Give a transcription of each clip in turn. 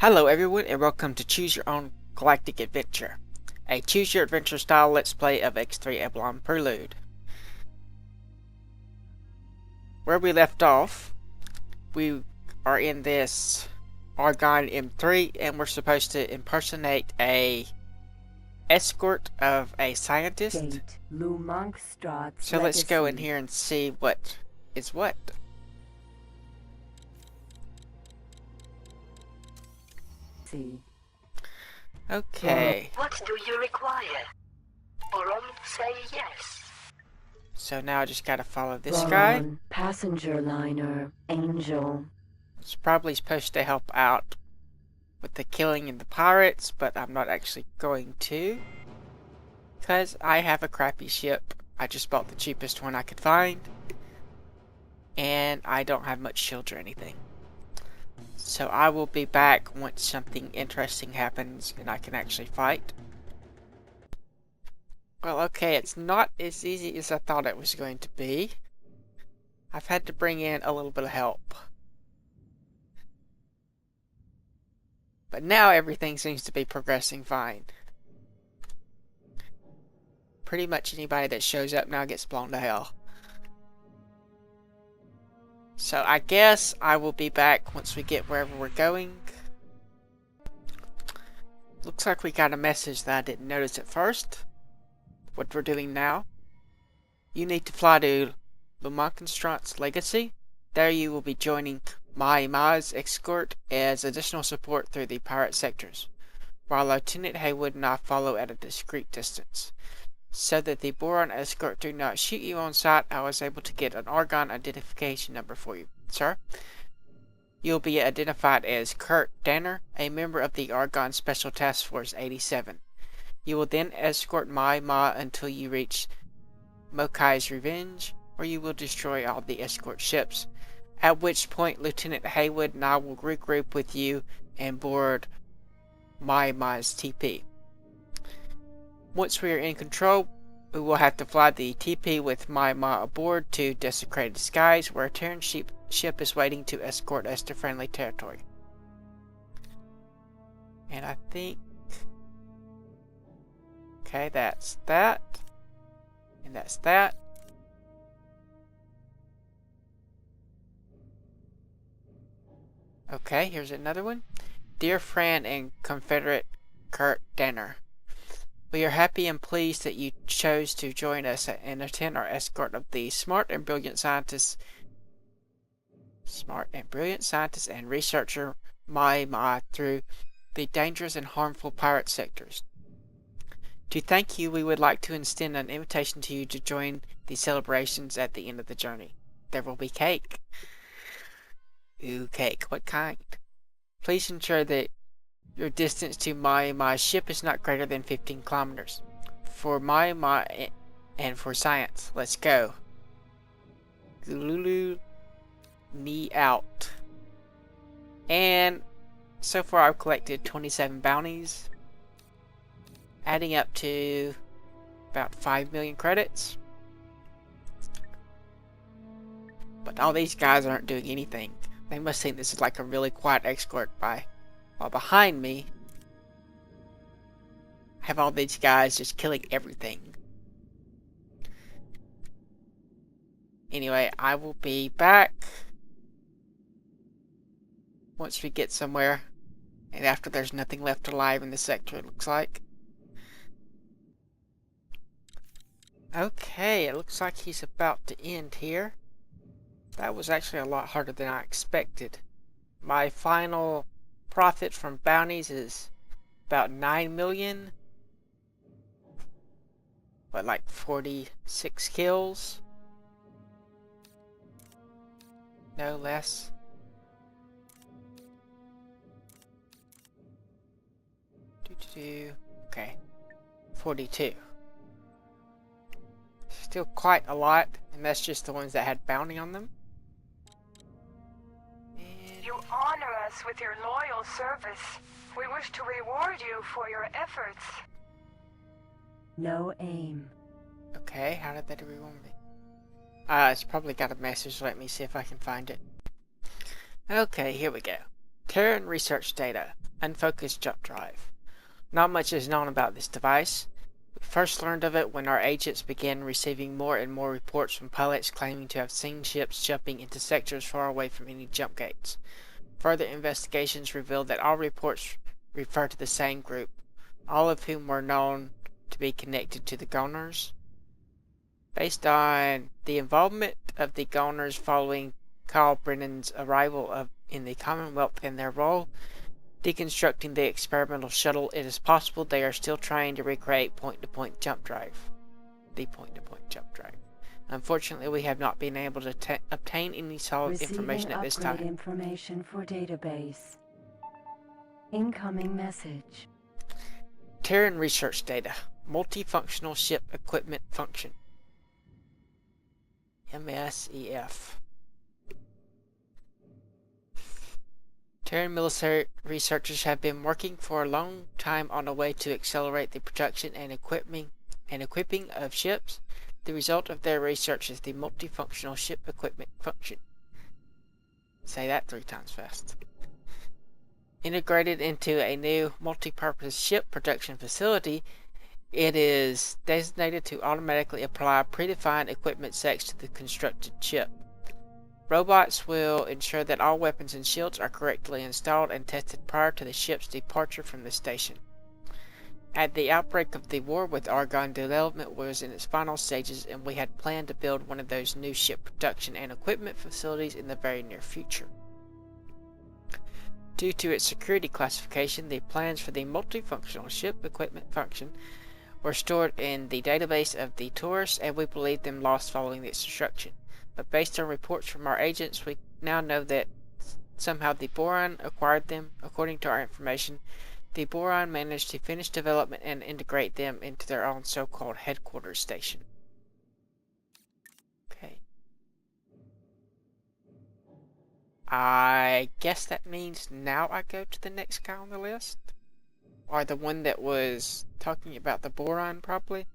Hello everyone and welcome to Choose Your Own Galactic Adventure, a choose your adventure style let's play of X3 Eblon Prelude. Where we left off, we are in this Argon M3 and we're supposed to impersonate a escort of a scientist. So let's go in here and see what is what. Okay. What do you require? Oron, say yes. So now I just gotta follow this guy. Passenger liner, Angel. It's probably supposed to help out with the killing of the pirates, but I'm not actually going to. Because I have a crappy ship. I just bought the cheapest one I could find. And I don't have much shields or anything. So I will be back once something interesting happens and I can actually fight. Well, okay, it's not as easy as I thought it was going to be. I've had to bring in a little bit of help. But now everything seems to be progressing fine. Pretty much anybody that shows up now gets blown to hell. So I guess I will be back once we get wherever we're going. Looks like we got a message that I didn't notice at first. What we're doing now. You need to fly to Lumonconstrant's Legacy. There you will be joining Ma's escort as additional support through the pirate sectors, while Lieutenant Haywood and I follow at a discreet distance. So that the Boron escort do not shoot you on sight, I was able to get an Argon identification number for you, sir. You'll be identified as Kurt Danner, a member of the Argon Special Task Force 87. You will then escort Ma until you reach Mokai's Revenge, where you will destroy all the escort ships, at which point Lieutenant Haywood and I will regroup with you and board Ma's TP. Once we are in control, we will have to fly the TP with Ma aboard to Desecrated Skies, where a Terran ship is waiting to escort us to friendly territory. And I think... Okay, that's that. And that's that. Okay, here's another one. Dear friend and Confederate Kurt Danner, we are happy and pleased that you chose to join us and attend our escort of the smart and brilliant scientist and researcher Ma through the dangerous and harmful pirate sectors. To thank you, we would like to extend an invitation to you to join the celebrations at the end of the journey. There will be cake. Ooh, cake. What kind? Please ensure that your distance to Ma's ship is not greater than 15 kilometers. For Ma and for science, let's go. Gululu knee out. And so far I've collected 27 bounties, adding up to about 5 million credits. But all these guys aren't doing anything. They must think this is like a really quiet escort while behind me, I have all these guys just killing everything. Anyway, I will be back once we get somewhere, and after there's nothing left alive in the sector, it looks like. Okay, it looks like he's about to end here. That was actually a lot harder than I expected. My final profit from bounties is about 9 million. But like 46 kills. No less. Okay. 42. Still quite a lot, and that's just the ones that had bounty on them. You honor us with your loyal service. We wish to reward you for your efforts. No aim. Okay, how did that reward me? It's probably got a message. Let me see if I can find it. Okay, here we go. Terran research data. unfocused jump drive. Not much is known about this device. We first learned of it when our agents began receiving more and more reports from pilots claiming to have seen ships jumping into sectors far away from any jump gates. Further investigations revealed that all reports refer to the same group, all of whom were known to be connected to the Goners. Based on the involvement of the Goners following Carl Brennan's arrival in the Commonwealth and their role deconstructing the experimental shuttle, it is possible they are still trying to recreate point-to-point jump drive. The point-to-point jump drive. Unfortunately, we have not been able to obtain any solid information at this time. Receiving upgrade information for database. Incoming message. Terran research data. Multifunctional ship equipment function. MSEF. Terran military researchers have been working for a long time on a way to accelerate the production and equipping of ships. The result of their research is the multifunctional ship equipment function. Say that 3 times fast. Integrated into a new multi-purpose ship production facility, it is designated to automatically apply predefined equipment sets to the constructed ship. Robots will ensure that all weapons and shields are correctly installed and tested prior to the ship's departure from the station. At the outbreak of the war with Argon, development was in its final stages, and we had planned to build one of those new ship production and equipment facilities in the very near future. Due to its security classification, the plans for the multifunctional ship equipment function were stored in the database of the tourists, and we believed them lost following its destruction. But based on reports from our agents, we now know that somehow the Boron acquired them. According to our information, the Boron managed to finish development and integrate them into their own so-called headquarters station. Okay. I guess that means now I go to the next guy on the list? Or the one that was talking about the Boron, probably?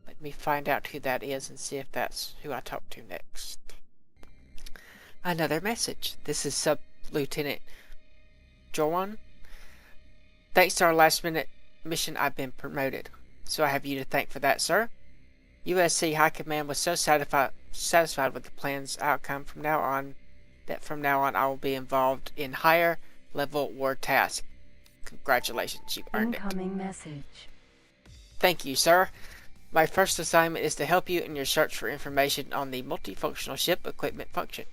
Let me find out who that is and see if that's who I talk to next. Another message. This is Sub-Lieutenant Joan. Thanks to our last-minute mission, I've been promoted. So I have you to thank for that, sir. USC High Command was so satisfied with the plan's outcome from now on I will be involved in higher-level war tasks. Congratulations, you've earned it. Incoming message. Thank you, sir. My first assignment is to help you in your search for information on the multifunctional ship equipment function.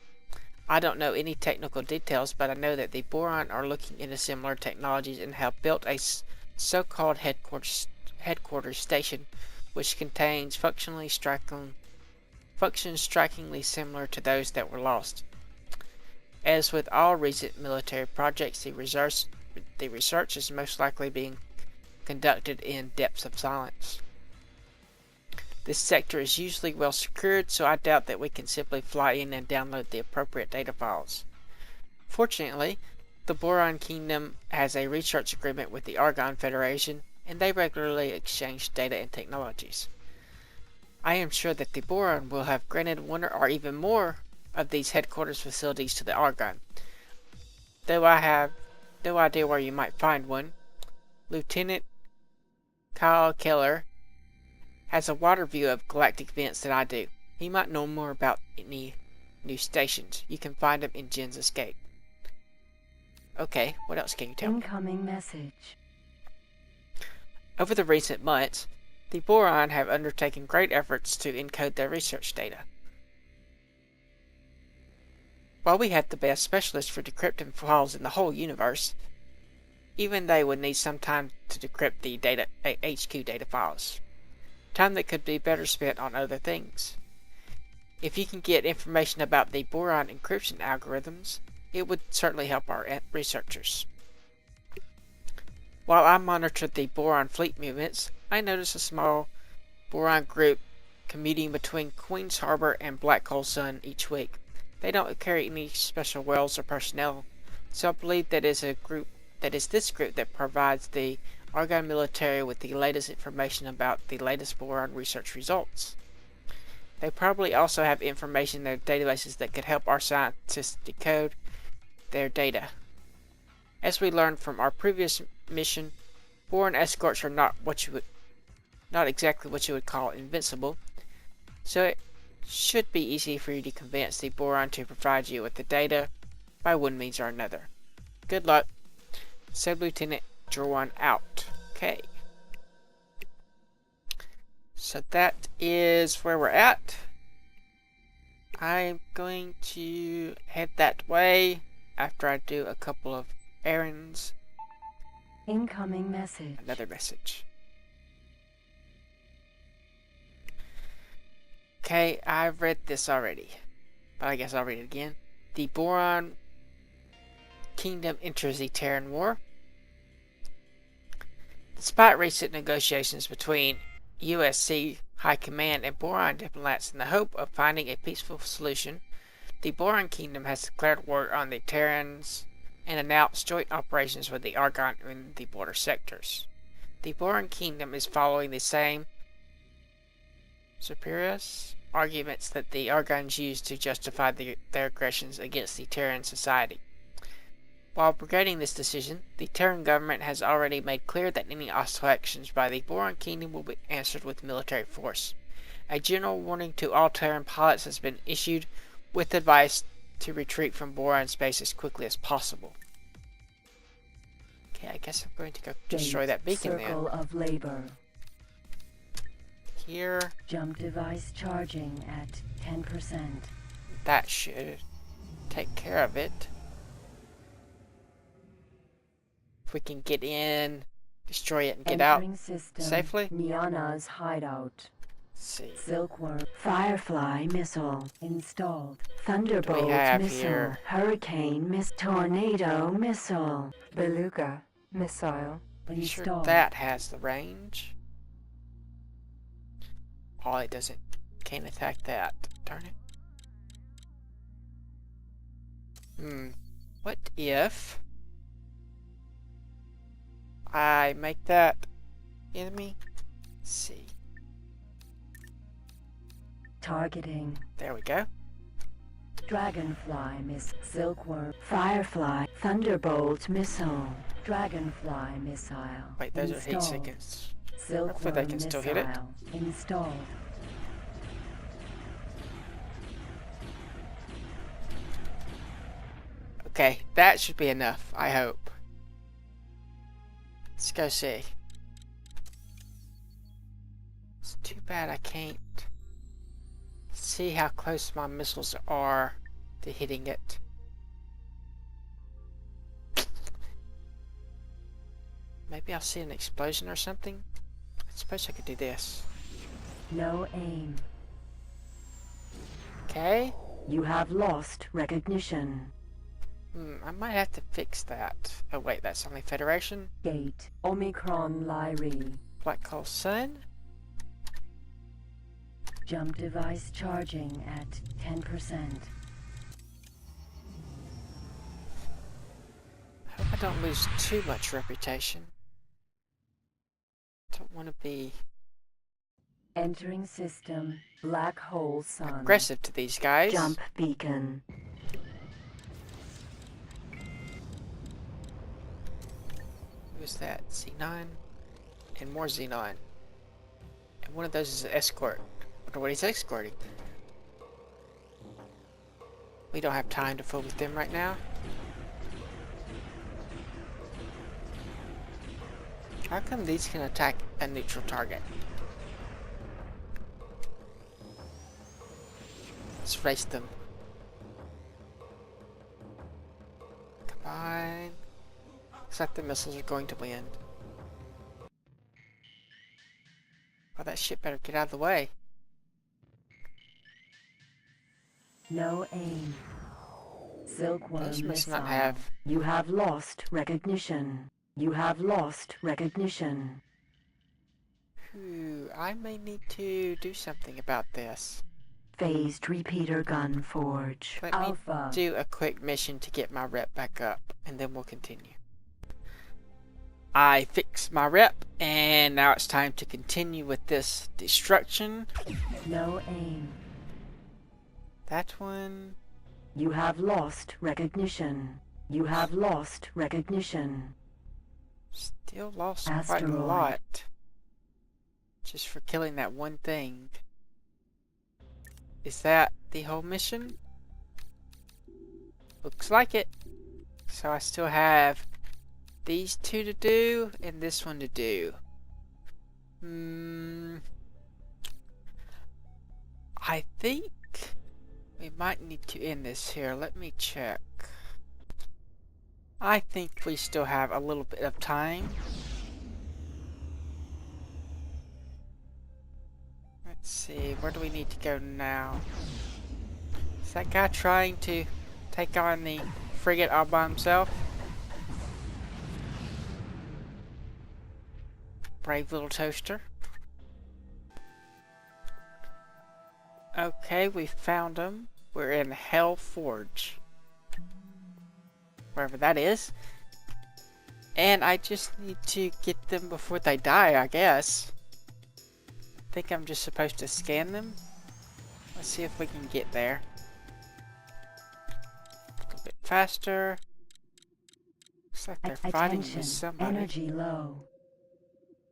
I don't know any technical details, but I know that the Boron are looking into similar technologies and have built a so-called headquarters station, which contains functions strikingly similar to those that were lost. As with all recent military projects, the research is most likely being conducted in depths of silence. This sector is usually well secured, so I doubt that we can simply fly in and download the appropriate data files. Fortunately, the Boron Kingdom has a research agreement with the Argon Federation, and they regularly exchange data and technologies. I am sure that the Boron will have granted one or even more of these headquarters facilities to the Argon. Though I have no idea where you might find one, Lieutenant Kyle Keller has a wider view of galactic events than I do. He might know more about any new stations. You can find them in Jen's Escape. Okay, what else can you tell me? Incoming message. Over the recent months, the Boron have undertaken great efforts to encode their research data. While we have the best specialists for decrypting files in the whole universe, even they would need some time to decrypt the HQ data files. Time that could be better spent on other things. If you can get information about the Boron encryption algorithms, it would certainly help our researchers. While I monitored the Boron fleet movements, I noticed a small Boron group commuting between Queen's Harbor and Black Hole Sun each week. They don't carry any special wells or personnel, so I believe that is this group that provides the Argon military with the latest information about the latest Boron research results. They probably also have information in their databases that could help our scientists decode their data. As we learned from our previous mission, Boran escorts are not exactly what you would call invincible, so it should be easy for you to convince the Boran to provide you with the data by one means or another. Good luck. Sub-Lieutenant Jorwan out. Okay. So that is where we're at. I'm going to head that way after I do a couple of errands. Incoming message. Another message. Okay, I've read this already, but I guess I'll read it again. The Boran Kingdom enters the Terran War. Despite recent negotiations between USC High Command and Boran diplomats in the hope of finding a peaceful solution, the Boran Kingdom has declared war on the Terrans and announced joint operations with the Argon in the border sectors. The Boran Kingdom is following the same superior's arguments that the Argons used to justify their aggressions against the Terran society. While regretting this decision, the Terran government has already made clear that any hostile actions by the Boran Kingdom will be answered with military force. A general warning to all Terran pilots has been issued, with advice to retreat from Boran space as quickly as possible. Okay, I guess I'm going to go destroy that beacon Circle then. of labor. Here, Jump device charging at 10%. that should take care of it. If we can get in, destroy it, and get out Entering system. safely. Niana's hideout. Let's see. Silkworm. Firefly missile installed. Thunderbolt have missile. here? Hurricane tornado missile. Beluga missile Sure installed. that has the range. Oh, it doesn't. Can't attack that. Darn it. What if I make that enemy? Let's see. Targeting. There we go. Dragonfly miss. Silkworm. Firefly. Thunderbolt missile. Dragonfly missile. Wait, those are heat installed. seekers. Silkworm Hopefully they can still hit it. missile installed. Okay, that should be enough, I hope. Let's go see. It's too bad I can't see how close my missiles are to hitting it. Maybe I'll see an explosion or something? I suppose I could do this. No aim. Okay. You have lost recognition. I might have to fix that. Oh wait, that's only Federation. Gate. Omicron Lyri. Black Hole Sun. Jump device charging at 10%. Hope I don't lose too much reputation. Don't want to be Entering system. Black hole sun. aggressive to these guys. Jump beacon. Who's that? Z9 and more Z9. And one of those is an escort. I wonder what he's escorting. We don't have time to fool with them right now. How come these can attack a neutral target? Let's race them. Combine. Looks like the missiles are going to win. Well, that shit better get out of the way. No aim. Silkworm Those must missile. not have. You have lost recognition. You have lost recognition. Ooh, I may need to do something about this. Phased repeater gun forge. Let Alpha. me do a quick mission to get my rep back up, and then we'll continue. I fixed my rep, and now it's time to continue with this destruction. No aim. That one. You have lost recognition. You have lost recognition. Still lost quite a Asteroid. lot. Just for killing that one thing. Is that the whole mission? Looks like it. So I still have these two to do and this one to do. I think we might need to end this here. Let me check. I think we still have a little bit of time. Let's see, where do we need to go now? Is that guy trying to take on the frigate all by himself? Brave little toaster. Okay, we found him. We're in Hell Forge. Wherever that is. And I just need to get them before they die, I guess. I think I'm just supposed to scan them. Let's see if we can get there. A little bit faster. Looks like they're fighting with somebody. Energy low.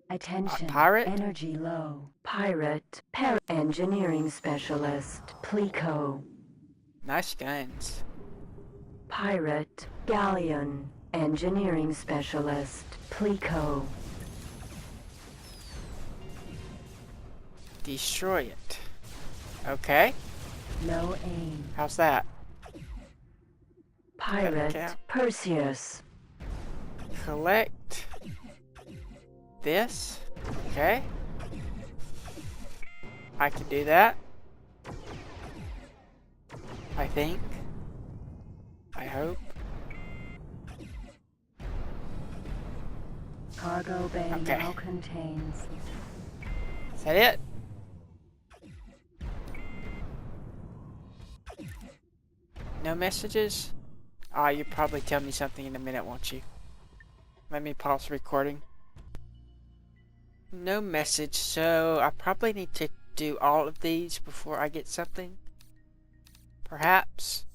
Attention. Pirate? Energy low. Pirate. Engineering specialist. Plico. Nice guns. Pirate. Galleon. Engineering specialist. Plico. Destroy it. Okay. Low aim. How's that? Pirate. count. Perseus. Collect this. Okay. I can do that. I think. I hope. Cargo bay Okay. now contains. Is that it? No messages? Ah, you'll probably tell me something in a minute, won't you? Let me pause recording. No message, so I probably need to do all of these before I get something. Perhaps.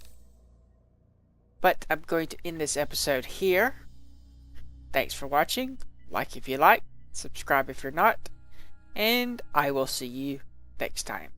But I'm going to end this episode here. Thanks for watching. Like if you like, subscribe if you're not, and I will see you next time.